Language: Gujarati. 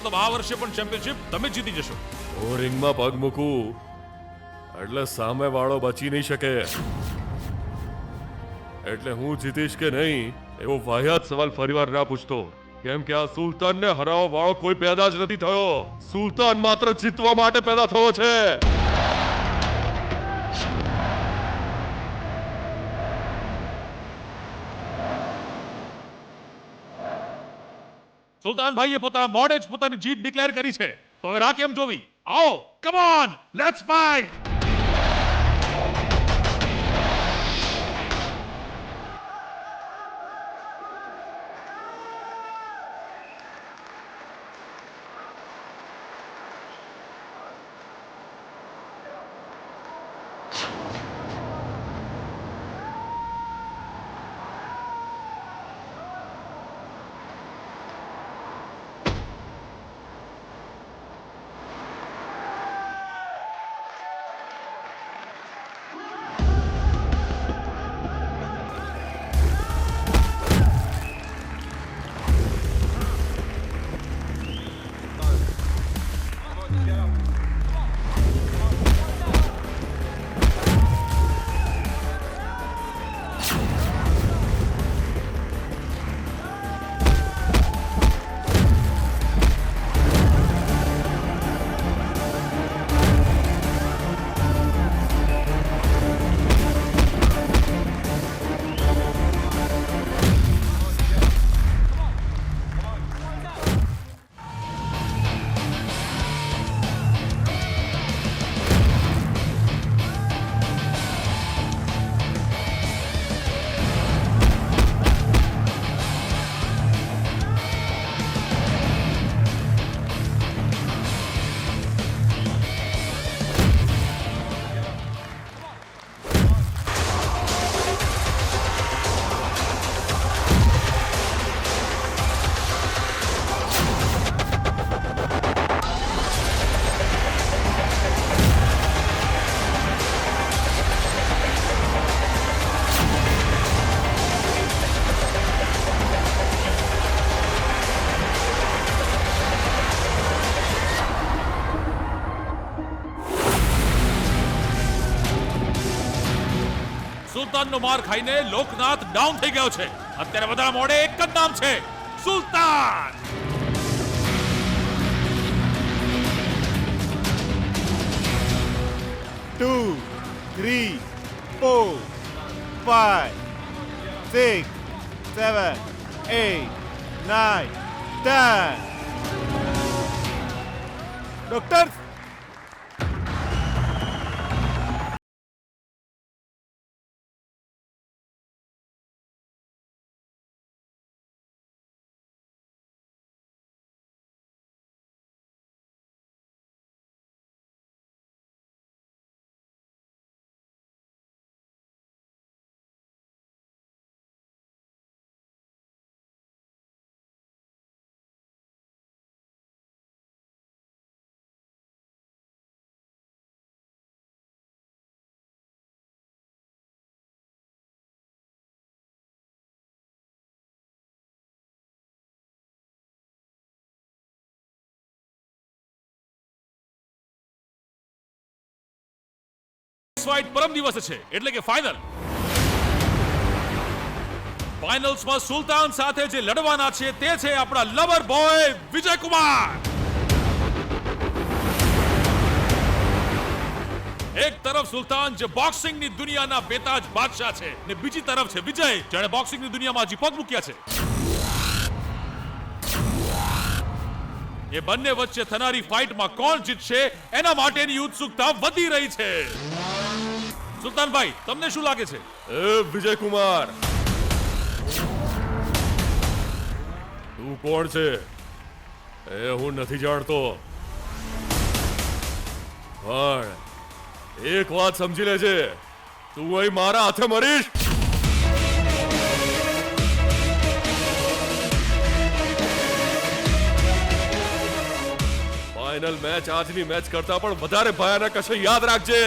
મતલબ આ વર્ષે પણ ચેમ્પિયનશિપ તમે જીતી જશો. હું રિંગમાં પગ મૂકું એટલે સામે વાળો બચી નહીં શકે. એટલે હું જીતીશ કે નહીં એવો વાહિયાત સવાલ ફરીવાર ના પૂછતો, કેમ કે આ સુલતાનને હરાવવા વાળો કોઈ પેદા જ નથી થયો. સુલતાન માત્ર જીતવા માટે પેદા થયો છે. સુલતાન ભાઈએ પોતાના મોઢે જ પોતાની જીત ડિક્લેર કરી છે. તો હવે રાહ કેમ જોવી? આવો, કમ ઓન, લેટ્સ ફાઇટ. સુલતાનનો માર ખાઈને લોકનાથ ડાઉન થઈ ગયો છે. અત્યારે બધા મોઢે એક જ નામ છે, સુલતાન. Two, three, four, five, six, seven, eight, nine, 10. Doctors, fight પરમ દિવસે છે, એટલે કે ફાઇનલ. ફાઇનલ્સમાં સુલતાન સાથે જે લડવાના છે તે છે આપણા લવર બોય વિજય કુમાર. એક તરફ સુલતાન જે બોક્સિંગની દુનિયાના બેતાજ બાદશાહ છે, ને બીજી તરફ છે વિજય, જેણે બોક્સિંગની દુનિયામાં હજી પગ મૂક્યા છે. એ બંને વચ્ચે થનારી ફાઇટમાં કોણ જીતશે એના માટેની ઉત્સુકતા વધી રહી છે. સુલતાનભાઈ, તમને શું લાગે છે? વિજય કુમાર, તું કોણ છે એ હું નથી જાણતો, પણ એક વાત સમજી લેજે, તું અહીં મારા હાથે મરીશ. ફાઇનલ મેચ આજની મેચ કરતા પણ વધારે ભયાનક હશે, યાદ રાખજે.